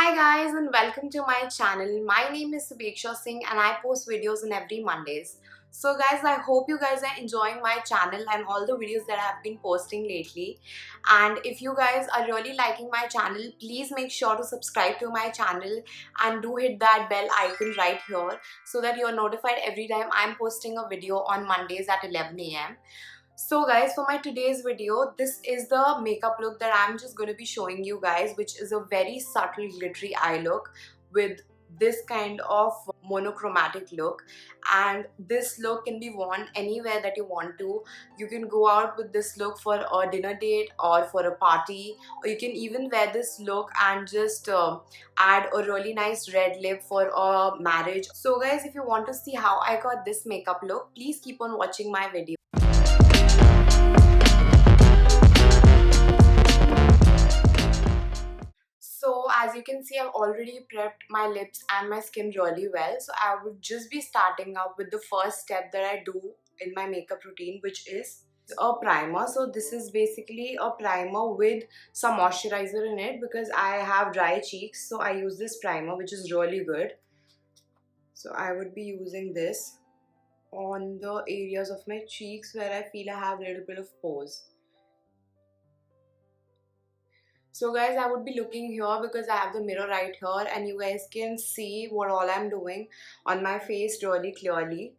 Hi guys and welcome to my channel. My name is Shubheksha Singh and I post videos on every Mondays. So guys, I hope you guys are enjoying my channel and all the videos that I have been posting lately. And if you guys are really liking my channel, please make sure to subscribe to my channel and do hit that bell icon right here so that you are notified every time I'm posting a video on Mondays at 11 a.m. So guys, for my today's video, this is the makeup look that I'm just going to be showing you guys, which is a very subtle glittery eye look with this kind of monochromatic look. And this look can be worn anywhere that you want to. You can go out with this look for a dinner date or for a party, or you can even wear this look and just add a really nice red lip for a marriage. So guys, if you want to see how I got this makeup look, please keep on watching my video. So as you can see, I've already prepped my lips and my skin really well. So I would just be starting up with the first step that I do in my makeup routine, which is a primer. So this is basically a primer with some moisturizer in it because I have dry cheeks. So I use this primer, which is really good. So I would be using this on the areas of my cheeks where I feel I have a little bit of pores. So guys, I would be looking here because I have the mirror right here and you guys can see what all I'm doing on my face really clearly.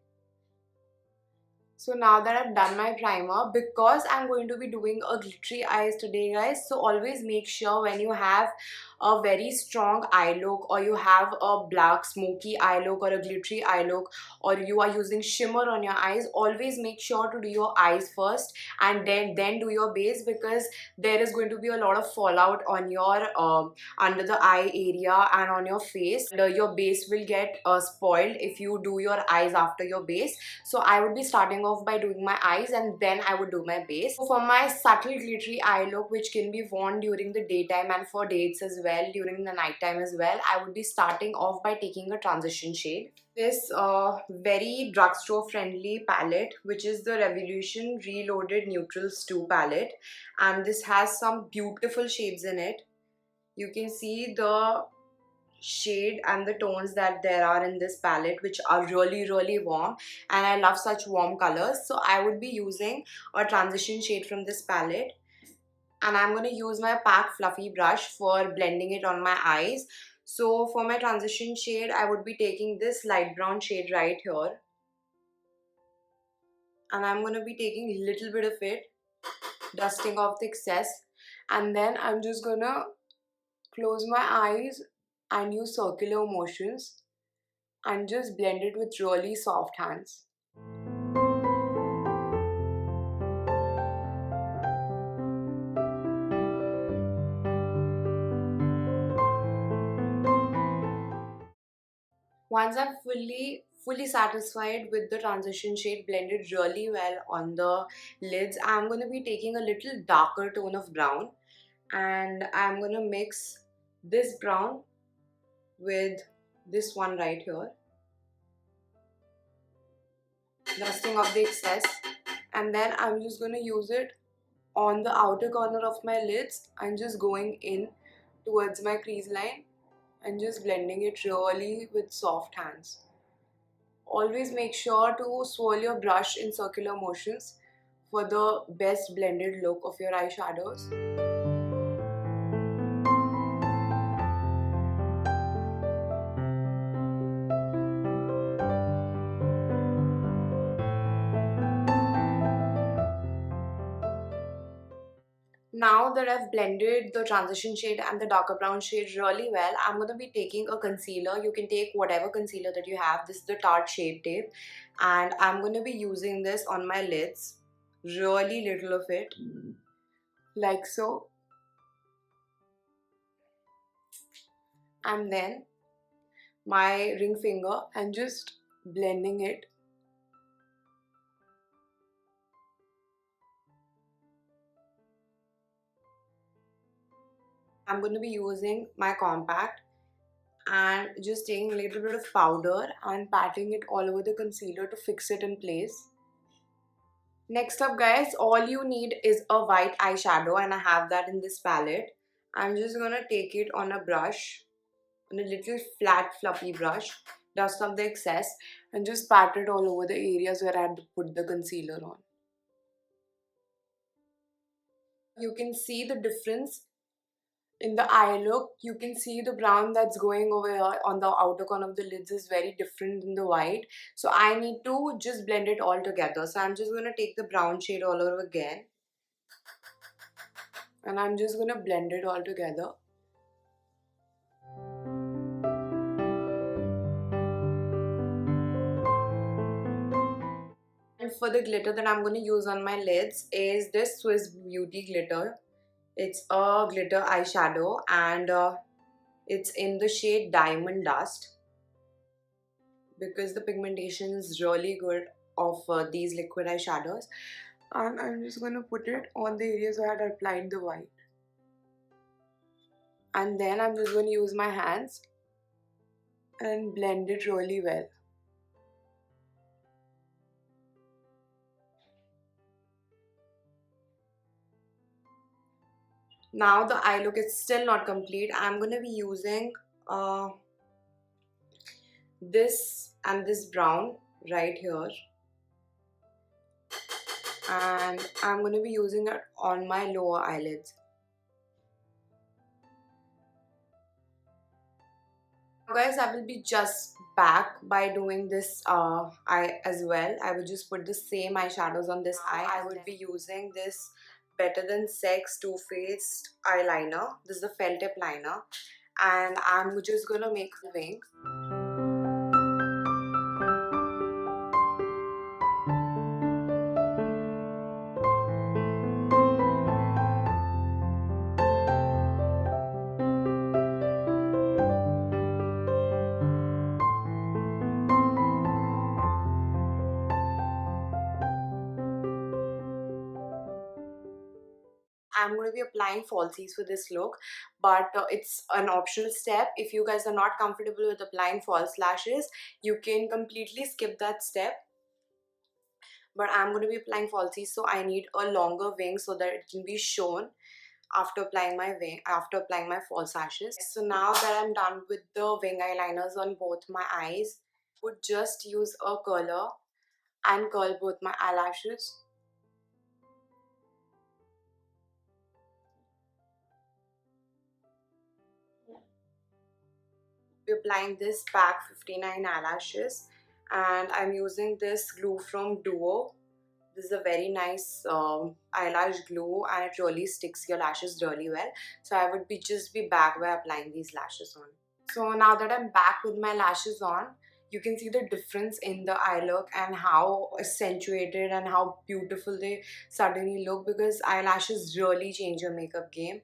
So now that I've done my primer, because I'm going to be doing a glittery eyes today guys, so always make sure when you have a very strong eye look or you have a black smoky eye look or a glittery eye look or you are using shimmer on your eyes, always make sure to do your eyes first and then do your base, because there is going to be a lot of fallout on your under the eye area and on your face. Your base will get spoiled if you do your eyes after your base. So I would be starting off by doing my eyes and then I would do my base. So for my subtle glittery eye look, which can be worn during the daytime and for dates as well, during the nighttime as well, I would be starting off by taking a transition shade. This very drugstore friendly palette, which is the Revolution Reloaded Neutrals 2 palette, and this has some beautiful shades in it. You can see the shade and the tones that there are in this palette, which are really warm, and I love such warm colors. So I would be using a transition shade from this palette, and I'm going to use my PAC fluffy brush for blending it on my eyes. So for my transition shade, I would be taking this light brown shade right here, and I'm going to be taking a little bit of it, dusting off the excess, and then I'm just gonna close my eyes and use circular motions and just blend it with really soft hands. Once I'm fully satisfied with the transition shade blended really well on the lids, I'm going to be taking a little darker tone of brown and I'm going to mix this brown with this one right here, dusting off the excess, and then I'm just going to use it on the outer corner of my lids and just going in towards my crease line and just blending it really with soft hands. Always make sure to swirl your brush in circular motions for the best blended look of your eyeshadows. Now that I've blended the transition shade and the darker brown shade really well, I'm going to be taking a concealer. You can take whatever concealer that you have. This is the Tarte Shape tape, and I'm going to be using this on my lids. Really little of it, like so. And then my ring finger and just blending it. I'm going to be using my compact and just taking a little bit of powder and patting it all over the concealer to fix it in place. Next up guys, all you need is a white eyeshadow and I have that in this palette. I'm just going to take it on a brush on a little flat fluffy brush, dust off the excess, and just pat it all over the areas where I had to put the concealer on. You can see the difference in the eye look. You can see the brown that's going over here on the outer corner of the lids is very different than the white. So I need to just blend it all together. So I'm just going to take the brown shade all over again. And I'm just going to blend it all together. And for the glitter that I'm going to use on my lids is this Swiss Beauty glitter. It's a glitter eyeshadow and it's in the shade Diamond Dust, because the pigmentation is really good of these liquid eyeshadows. And I'm just going to put it on the areas where I had applied the white. And then I'm just going to use my hands and blend it really well. Now the eye look is still not complete. I'm going to be using this and this brown right here. And I'm going to be using it on my lower eyelids. Guys, I will be just back by doing this eye as well. I will just put the same eyeshadows on this eye. I would be using this Better Than Sex Too Faced eyeliner. This is the felt tip liner, and I'm just gonna make the wing. I'm going to be applying falsies for this look, but it's an optional step. If you guys are not comfortable with applying false lashes, you can completely skip that step. But I'm going to be applying falsies, so I need a longer wing so that it can be shown after applying my wing, after applying my false lashes. So now that I'm done with the wing eyeliners on both my eyes, I would just use a curler and curl both my eyelashes. Applying this PAC 59 eyelashes, and I'm using this glue from Duo. This is a very nice eyelash glue, and it really sticks your lashes really well. So I would just be back by applying these lashes on. So now that I'm back with my lashes on, you can see the difference in the eye look and how accentuated and how beautiful they suddenly look, because eyelashes really change your makeup game.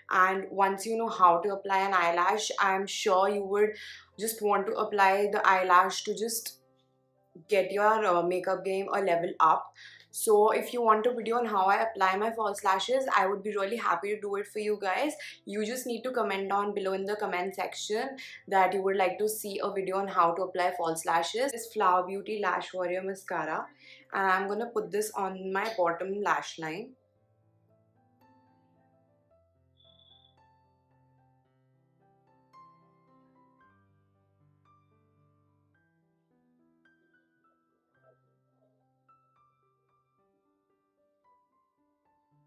And once you know how to apply an eyelash, I'm sure you would just want to apply the eyelash to just get your makeup game a level up. So if you want a video on how I apply my false lashes, I would be really happy to do it for you guys. You just need to comment down below in the comment section that you would like to see a video on how to apply false lashes. This Flower Beauty Lash Warrior mascara, and I'm gonna put this on my bottom lash line.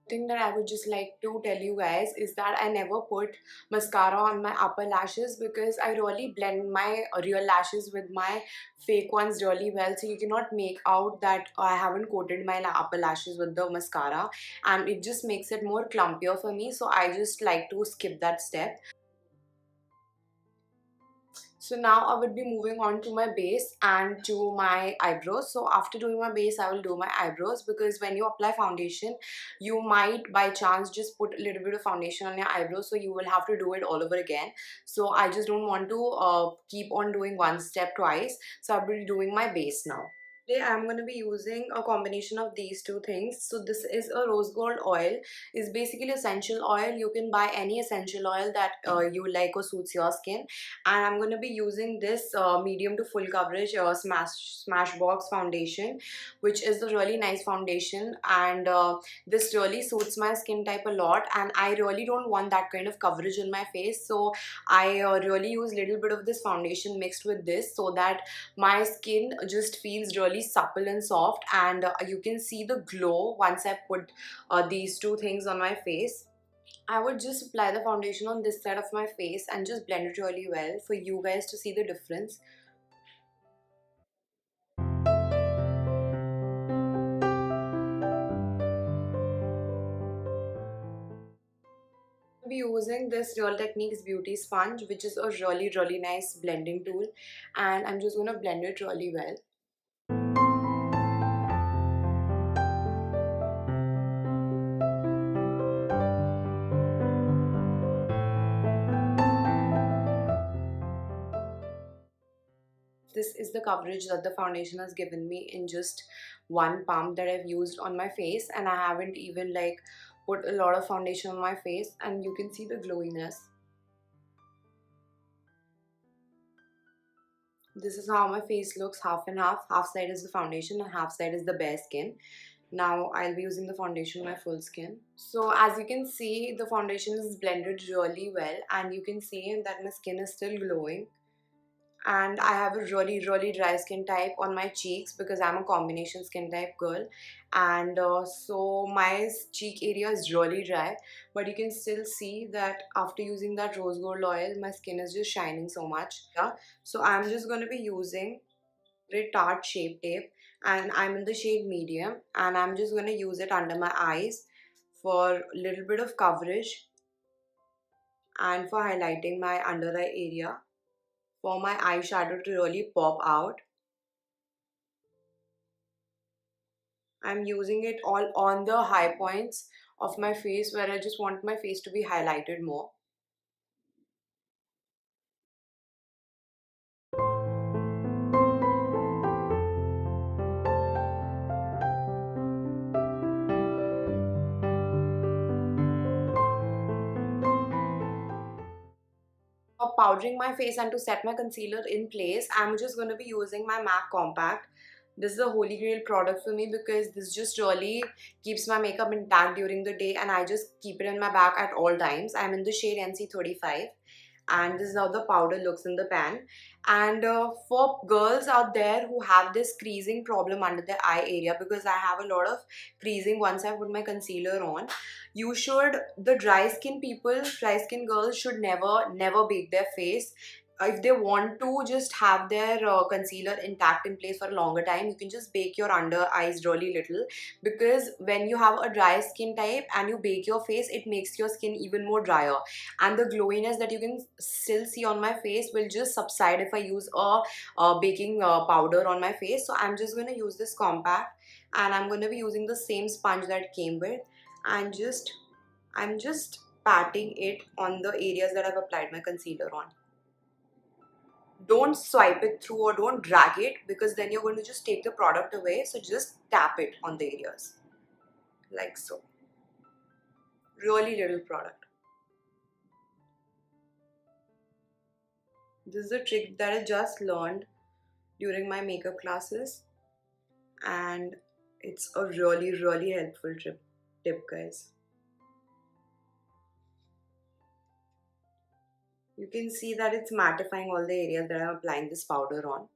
Thing that I would just like to tell you guys is that I never put mascara on my upper lashes, because I really blend my real lashes with my fake ones really well, so you cannot make out that I haven't coated my upper lashes with the mascara, and it just makes it more clumpier for me, so I just like to skip that step. So now I will be moving on to my base and to my eyebrows. So after doing my base, I will do my eyebrows, because when you apply foundation, you might by chance just put a little bit of foundation on your eyebrows, so you will have to do it all over again. So I just don't want to keep on doing one step twice. So I'll be doing my base now. Today I'm going to be using a combination of these two things. So this is a rose gold oil. It's basically essential oil. You can buy any essential oil that you like or suits your skin. And I'm going to be using this medium to full coverage Smashbox foundation, which is a really nice foundation. And this really suits my skin type a lot. And I really don't want that kind of coverage in my face. So I really use little bit of this foundation mixed with this so that my skin just feels really supple and soft, and you can see the glow once I put these two things on my face. I would just apply the foundation on this side of my face and just blend it really well for you guys to see the difference. I'll be using this Real Techniques beauty sponge, which is a really nice blending tool, and I'm just gonna blend it really well. This is the coverage that the foundation has given me in just one pump that I've used on my face, and I haven't even like put a lot of foundation on my face, and you can see the glowiness. This is how my face looks, half and half. Half side is the foundation and half side is the bare skin. Now I'll be using the foundation on my full skin. So as you can see, the foundation is blended really well, and you can see that my skin is still glowing. And I have a really dry skin type on my cheeks because I'm a combination skin type girl, and so my cheek area is really dry, but you can still see that after using that rose gold oil my skin is just shining so much. Yeah, so I'm just going to be using the Tarte Shape tape, and I'm in the shade medium, and I'm just going to use it under my eyes for a little bit of coverage and for highlighting my under eye area, for my eyeshadow to really pop out. I'm using it all on the high points of my face where I just want my face to be highlighted more. For powdering my face and to set my concealer in place, I'm just going to be using my MAC Compact. This is a holy grail product for me because this just really keeps my makeup intact during the day, and I just keep it in my bag at all times. I'm in the shade NC35, and this is how the powder looks in the pan. And for girls out there who have this creasing problem under their eye area, because I have a lot of creasing once I put my concealer on, you should, the dry skin girls should never bake their face. If they want to just have their concealer intact in place for a longer time, you can just bake your under eyes really little, because when you have a dry skin type and you bake your face, it makes your skin even more drier, and the glowiness that you can still see on my face will just subside if I use a baking powder on my face. So I'm just going to use this compact, and I'm going to be using the same sponge that it came with, and I'm just patting it on the areas that I've applied my concealer on. Don't swipe it through or don't drag it, because then you're going to just take the product away. So just tap it on the areas like so. Really little product. This is a trick that I just learned during my makeup classes, and it's a really helpful tip, guys. You can see that it's mattifying all the areas that I'm applying this powder on.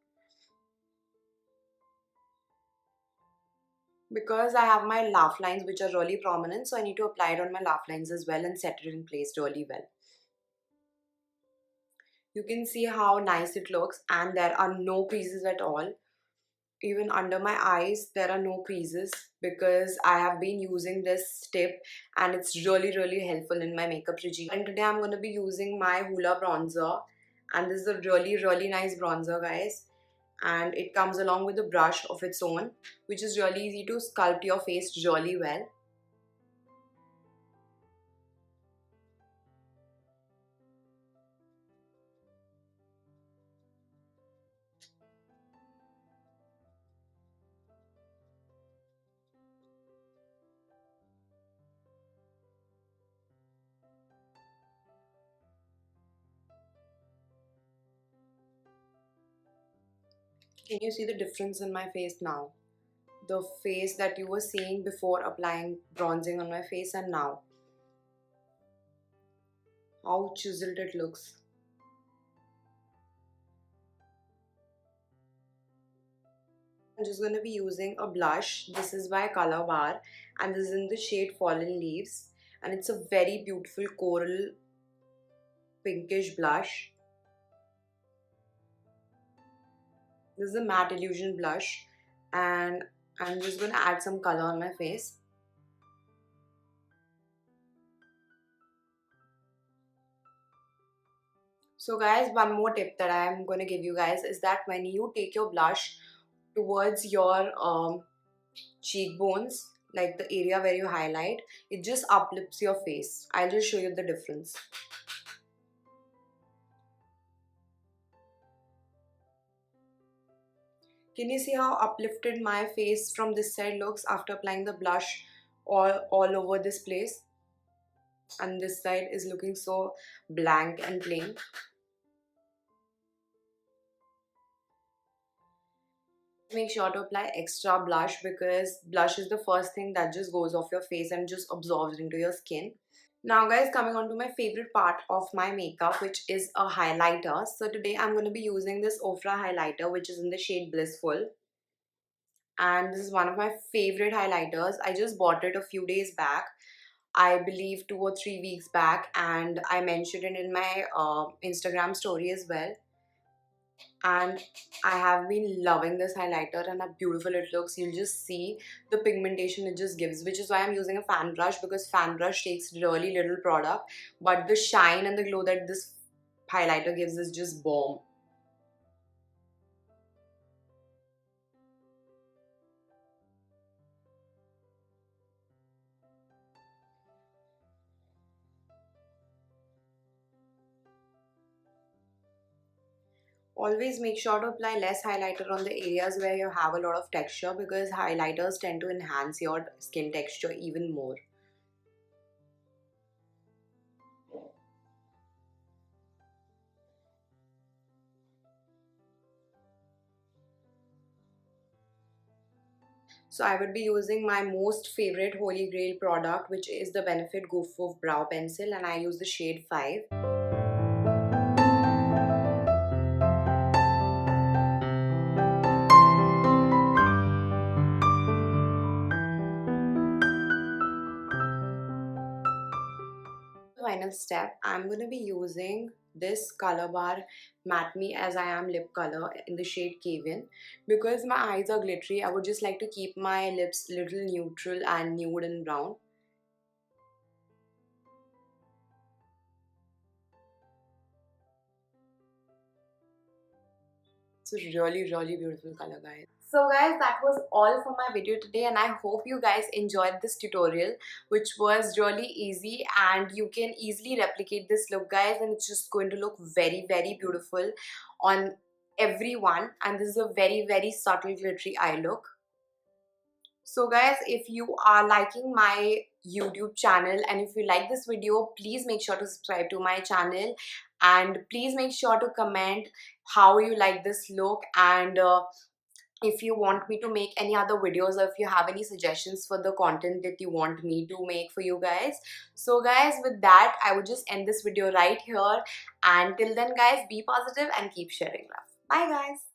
Because I have my laugh lines which are really prominent, so I need to apply it on my laugh lines as well and set it in place really well. You can see how nice it looks, and there are no creases at all. Even under my eyes there are no creases because I have been using this tip, and it's really helpful in my makeup regime. And today I'm going to be using my HOOLA bronzer, and this is a really nice bronzer, guys, and it comes along with a brush of its own, which is really easy to sculpt your face really well. Can you see the difference in my face now? The face that you were seeing before applying bronzing on my face and now. How chiseled it looks. I'm just going to be using a blush. This is by Colorbar and this is in the shade Fallen Leaves. And it's a very beautiful coral pinkish blush. This is a matte illusion blush and I'm just going to add some color on my face. So guys, one more tip that I am going to give you guys is that when you take your blush towards your cheekbones, like the area where you highlight, it just uplifts your face. I'll just show you the difference. Can you see how uplifted my face from this side looks after applying the blush all over this place? And this side is looking so blank and plain. Make sure to apply extra blush because blush is the first thing that just goes off your face and just absorbs into your skin. Now guys, coming on to my favorite part of my makeup, which is a highlighter. So today I'm going to be using this Ofra highlighter, which is in the shade Blissful. And this is one of my favorite highlighters. I just bought it a few days back. I believe 2 or 3 weeks back, and I mentioned it in my Instagram story as well. And I have been loving this highlighter and how beautiful it looks. You'll just see the pigmentation it just gives, which is why I'm using a fan brush, because fan brush takes really little product, but the shine and the glow that this highlighter gives is just bomb. Always make sure to apply less highlighter on the areas where you have a lot of texture, because highlighters tend to enhance your skin texture even more. So I would be using my most favorite holy grail product, which is the Benefit Goof Woof Brow Pencil, and I use the shade 5. Final step, I'm going to be using this Colorbar Matte Me As I Am lip color in the shade Cave In. Because my eyes are glittery, I would just like to keep my lips little neutral and nude and brown. It's a really beautiful color, guys. So guys, that was all for my video today, and I hope you guys enjoyed this tutorial, which was really easy, and you can easily replicate this look guys, and it's just going to look very beautiful on everyone. And this is a very subtle glittery eye look. So guys, if you are liking my YouTube channel and if you like this video, please make sure to subscribe to my channel, and please make sure to comment how you like this look, and if you want me to make any other videos, or if you have any suggestions for the content that you want me to make for you guys. So guys, with that, I would just end this video right here, and till then guys, be positive and keep sharing love. Bye guys.